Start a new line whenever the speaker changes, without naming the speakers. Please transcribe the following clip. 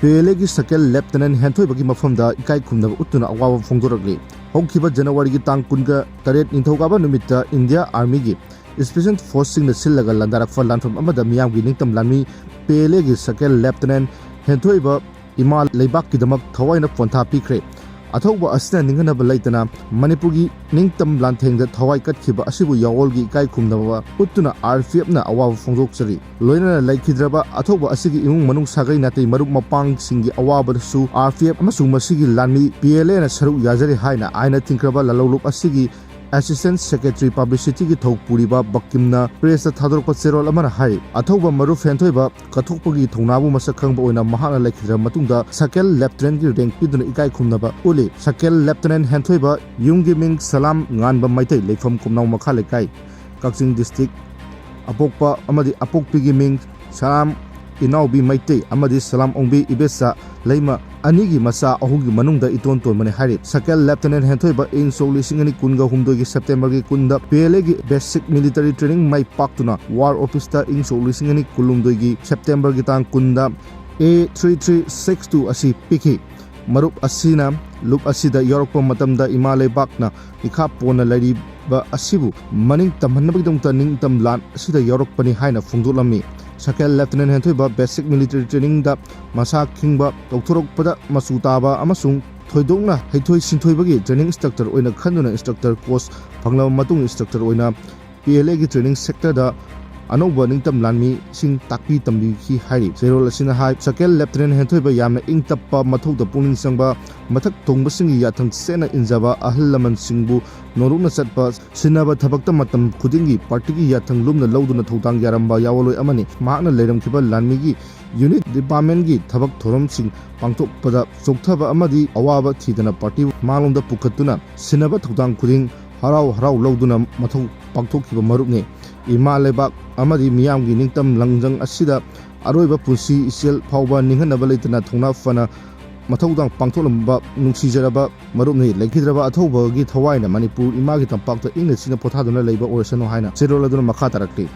PLAꯒꯤ ꯁꯦꯀꯦꯟ ꯂꯦꯞꯇꯅꯦꯟꯠ ꯍꯦꯟꯊꯣꯏꯕꯒꯤ ꯃꯐꯝꯗ ꯏꯀꯥꯏ ꯈꯨꯝꯅꯕ ꯎꯠꯇꯨꯅ ꯑꯋꯥꯕ ꯐꯣꯡꯗꯣꯔꯛꯂꯤ꯫ ꯍꯧꯈꯤꯕ ꯖꯅꯋꯥꯔꯤꯒꯤ ꯇꯥꯡ 18 ꯅꯤꯡꯊꯧꯀꯥꯕ ꯅꯨꯃꯤꯠꯇ ꯏꯟꯗꯤꯌꯥ ꯑꯥꯔꯃꯤꯒꯤ ꯁ꯭ꯄꯦꯁꯤꯑꯦꯜ ꯐꯣꯔꯁꯁꯤꯡꯅ ꯁꯤꯜꯂꯒ ꯂꯥꯟꯗꯥꯔꯛꯄ ꯂꯥꯟꯐꯝ ꯑꯃꯗ ꯃꯤꯌꯥꯝꯒꯤ ꯅꯤꯡꯇꯝ ꯂꯥꯟꯃꯤ PLAꯒꯤ ꯁꯦꯀꯦꯟ ꯂꯦꯞꯇꯅꯦꯟꯠ ꯍꯦꯟꯊꯣꯏꯕ ꯏꯃꯥ ꯂꯩꯕꯥꯛꯀꯤꯗꯃꯛ ꯊꯋꯥꯏꯅ ꯄꯣꯟꯊꯥ ꯄꯤꯈ꯭ꯔꯦ꯫ ꯑꯊꯧꯕ ꯑꯁꯤꯅ ꯅꯤꯡꯍꯟꯅꯕ ꯂꯩꯇꯅ ꯃꯅꯤꯄꯨꯔꯒꯤ ꯅꯤꯡꯇꯝ ꯂꯥꯟꯊꯦꯡꯗ ꯊꯋꯥꯏ ꯀꯠꯈꯤꯕ ꯑꯁꯤꯕꯨ ꯌꯥꯋꯣꯜꯒꯤ ꯏꯀꯥꯏ ꯈꯨꯝꯅꯕ ꯎꯠꯇꯨꯅ RPFꯅ ꯑꯋꯥꯕ ꯐꯣꯡꯗꯣꯛꯆꯔꯤ꯫ ꯂꯣꯏꯅꯅ ꯂꯩꯈꯤꯗ꯭ꯔꯕ ꯑꯊꯧꯕ ꯑꯁꯤꯒꯤ ꯏꯃꯨꯡ ꯃꯅꯨꯡ ꯁꯥꯒꯩ ꯅꯥꯇꯩ ꯃꯔꯨꯞ ꯃꯄꯥꯡꯁꯤꯡꯒꯤ ꯑꯋꯥꯕꯗꯁꯨ RPF ꯑꯃꯁꯨꯡ ꯃꯁꯤꯒꯤ ꯂꯥꯟꯃꯤ PLAꯅ ꯁꯔꯨꯛ ꯌꯥꯖꯔꯤ ꯍꯥꯏꯅ ꯑꯥꯏꯟꯅ ꯊꯤꯡꯈ꯭ꯔꯕ ꯂꯂꯧꯂꯨꯞ ꯑꯁꯤꯒꯤ ꯑꯦꯁꯤꯁꯇꯦꯟꯠ ꯁꯦꯀ꯭ꯔꯦꯇꯔꯤ ꯄꯕ꯭ꯂꯤꯁꯤꯇꯤꯒꯤ ꯊꯧ ꯄꯨꯔꯤꯕ ꯕꯛꯀꯤꯝꯅ ꯄ꯭ꯔꯦꯁꯇ ꯊꯥꯗꯣꯔꯛꯄ ꯆꯦꯔꯣꯜ ꯑꯃꯅ ꯍꯥꯏꯔꯤ ꯑꯊꯧꯕ ꯃꯔꯨꯞ ꯍꯦꯟꯊꯣꯏꯕ ꯀꯠꯊꯣꯛꯄꯒꯤ ꯊꯧꯅꯥꯕꯨ ꯃꯁꯛ ꯈꯪꯕ ꯑꯣꯏꯅ ꯃꯍꯥꯛꯅ ꯂꯩꯈꯤꯗ꯭ꯔꯕ ꯃꯇꯨꯡꯗ ꯁꯦꯀꯦꯟ ꯂꯦꯞꯇꯅꯦꯟꯠꯀꯤ ꯔꯦꯡꯛ ꯄꯤꯗꯨꯅ ꯏꯀꯥꯏ ꯈꯨꯝꯅꯕ ꯎꯠꯂꯤ꯫ ꯁꯦꯀꯦꯟ ꯂꯦꯞꯇꯅꯦꯟꯠ ꯍꯦꯟꯊꯣꯏꯕ ꯌꯨꯝꯒꯤ ꯃꯤꯡ ꯁꯂꯥꯝ ꯉꯥꯟꯕ ꯃꯩꯇꯩ ꯂꯩꯐꯝ ꯀꯨꯝꯅꯥꯎ ꯃꯈꯥ ꯂꯩꯀꯥꯏ ꯀꯛꯆꯤꯡ ꯗꯤꯁꯇ꯭ꯔꯤꯛ ꯑꯄꯣꯛꯄ ꯑꯃꯗꯤ ꯑꯄꯣꯛꯄꯤꯒꯤ ꯃꯤꯡ ꯁꯂꯥꯝ ꯏꯅꯥꯎꯕꯤ ꯃꯩꯇꯩ ꯑꯃꯗꯤ ꯁꯂꯥꯝ ꯑꯣꯡꯕꯤ ꯏꯕꯦꯆꯥ ꯂꯩꯃ ꯑꯅꯤꯒꯤ ꯃꯆꯥ ꯑꯍꯨꯝꯒꯤ ꯃꯅꯨꯡꯗ ꯏꯇꯣꯟ ꯇꯣꯟꯕꯅꯤ ꯍꯥꯏꯔꯤ꯫ ꯁꯦꯀꯦꯟ ꯂꯦꯞꯇꯅꯦꯟꯠ ꯍꯦꯟꯊꯣꯏꯕ ꯏꯪ ꯁꯣꯛ 2018ꯒꯤ ꯁꯦꯞꯇꯦꯝꯕꯔꯒꯤ 10ꯗ PLAꯒꯤ ꯕꯦꯁꯤꯛ ꯃꯤꯂꯤꯇꯔꯤ ꯇ꯭ꯔꯦꯅꯤꯡ ꯃꯥꯏ ꯄꯥꯛꯇꯨꯅ ꯋꯥꯔ ꯑꯣꯐꯤꯁꯇ ꯏꯪ ꯁꯣꯛ 2019ꯒꯤ ꯁꯦꯞꯇꯦꯝꯕꯔꯒꯤ ꯇꯥꯡ 10ꯗ A3362 ꯑꯁꯤ ꯄꯤꯈꯤ꯫ ꯃꯔꯨꯞ ꯑꯁꯤꯅ ꯂꯨꯞ ꯑꯁꯤꯗ ꯌꯥꯎꯔꯛꯄ ꯃꯇꯝꯗ ꯏꯃꯥ ꯂꯩꯕꯥꯛꯅ ꯏꯈꯥ ꯄꯣꯟꯅ ꯂꯩꯔꯤꯕ ꯑꯁꯤꯕꯨ ꯃꯅꯤꯡ ꯇꯝꯍꯟꯅꯕꯒꯤꯗꯃꯛꯇ ꯅꯤꯡꯇꯝ ꯂꯥꯟ ꯑꯁꯤꯗ ꯌꯥꯎꯔꯛꯄꯅꯤ ꯍꯥꯏꯅ ꯐꯣꯡꯗꯣꯛꯂꯝꯃꯤ꯫ ꯁꯦꯀꯦꯟ ꯂꯦꯞꯇꯅꯦꯟꯠ ꯍꯦꯟꯊꯣꯏꯕ ꯕꯦꯁꯤꯛ ꯃꯤꯂꯤꯇꯔꯤ ꯇ꯭ꯔꯦꯅꯤꯡꯗ ꯃꯁꯥ ꯈꯤꯡꯕ ꯇꯧꯊꯣꯔꯛꯄꯗ ꯃꯆꯨ ꯇꯥꯕ ꯑꯃꯁꯨꯡ ꯊꯣꯏꯗꯣꯛꯅ ꯍꯩꯊꯣꯏ ꯁꯤꯡꯊꯣꯏꯕꯒꯤ ꯇ꯭ꯔꯦꯅꯤꯡ ꯏꯟꯁꯇ꯭ꯔꯛꯇꯔ ꯑꯣꯏꯅ ꯈꯟꯗꯨꯅ ꯏꯟꯁꯇ꯭ꯔꯛꯇꯔ ꯀꯣꯔꯁ ꯐꯪꯂꯕ ꯃꯇꯨꯡ ꯏꯟꯁꯇ꯭ꯔꯛꯇꯔ ꯑꯣꯏꯅ PLAꯒꯤ ꯇ꯭ꯔꯦꯅꯤꯡ ꯁꯦꯛꯇꯔꯗ ꯑꯅꯧꯕ ꯅꯤꯡꯇꯝ ꯂꯥꯟꯃꯤꯁꯤꯡ ꯇꯥꯛꯄꯤ ꯇꯝꯕꯤꯈꯤ ꯍꯥꯏꯔꯤ꯫ ꯆꯦꯔꯣꯜ ꯑꯁꯤꯅ ꯍꯥꯏ ꯁꯦꯀꯦꯟ ꯂꯦꯞꯇꯅꯦꯟꯠ ꯍꯦꯟꯊꯣꯏꯕ ꯌꯥꯝꯅ ꯏꯪ ꯇꯞꯄ ꯃꯊꯧꯗ ꯄꯨꯛꯅꯤꯡ ꯆꯪꯕ ꯃꯊꯛ ꯊꯣꯡꯕꯁꯤꯡꯒꯤ ꯌꯥꯊꯪ ꯆꯦꯠꯅ ꯏꯟꯖꯕ ꯑꯍꯜ ꯂꯃꯟꯁꯤꯡꯕు ꯅꯣꯂꯨꯛꯅ ꯆꯠꯄ ꯁꯤꯟꯅꯕ ꯊꯕꯛꯇ ꯃꯇꯝ ꯈꯨꯗꯤꯡꯒꯤ ꯄꯥꯔꯇꯤꯒꯤ ꯌꯥꯊꯪ ꯂꯨꯝꯅ ꯂꯧꯗꯨꯅ ꯊꯧꯗꯥꯡ ꯌꯥꯔꯝꯕ ꯌꯥꯋꯣꯜꯂꯣꯏ ꯑꯃꯅꯤ꯫ ꯃꯍꯥꯛꯅ ꯂꯩꯔꯝꯈꯤꯕ ꯂꯥꯟꯃꯤꯒꯤ ꯌꯨꯅꯤꯠ ꯗꯤꯄꯥꯔꯠꯃꯦꯟꯠꯒꯤ ꯊꯕꯛ ꯊꯧꯔꯝꯁꯤꯡ ꯄꯥꯡꯊꯣꯛꯄꯗ ꯆꯣꯛꯊꯕ ꯑꯃꯗꯤ ꯑꯋꯥꯕ ꯊꯤꯗꯅ ꯄꯥꯔꯇꯤꯕꯨ ꯃꯥꯡꯂꯣꯝꯗ ꯄꯨꯈꯠꯇꯨꯅ ꯁꯤꯟꯅꯕ ꯊꯧꯗꯥꯡ ꯈꯨꯗꯤꯡ ꯍꯔꯥꯎ ꯍꯔꯥꯎ ꯂꯧꯗꯨꯅ ꯃꯊꯧ ꯄꯥꯡꯊꯣꯛꯈꯤꯕ ꯃꯔꯨꯞꯅꯤ꯫ ꯏꯃꯥ ꯂꯩꯕꯥꯛ ꯑꯃꯗꯤ ꯃꯤꯌꯥꯝꯒꯤ ꯅꯤꯡꯇꯝ ꯂꯪꯖꯪ ꯑꯁꯤꯗ ꯑꯔꯣꯏꯕ ꯄꯨꯟꯁꯤ ꯏꯆꯦꯜ ꯐꯥꯎꯕ ꯅꯤꯡꯍꯟꯅꯕ ꯂꯩꯇꯅ ꯊꯧꯅꯥ ꯐꯅ ꯃꯊꯧꯗꯥꯡ ꯄꯥꯡꯊꯣꯛꯂꯝꯕ ꯅꯨꯡꯁꯤꯖꯔꯕ ꯃꯔꯨꯞꯅꯤ꯫ ꯂꯩꯈꯤꯗ꯭ꯔꯕ ꯑꯊꯧꯕꯒꯤ ꯊꯋꯥꯏꯅ ꯃꯅꯤꯄꯨꯔ ꯏꯃꯥꯒꯤ ꯇꯝꯄꯥꯛꯇ ꯏꯪꯅ ꯆꯤꯛꯅ ꯄꯣꯊꯥꯗꯨꯅ ꯂꯩꯕ ꯑꯣꯏꯔꯁꯅꯨ ꯍꯥꯏꯅ ꯆꯦꯔꯣꯜ ꯑꯗꯨꯅ ꯃꯈꯥ ꯇꯥꯔꯛꯂꯤ꯫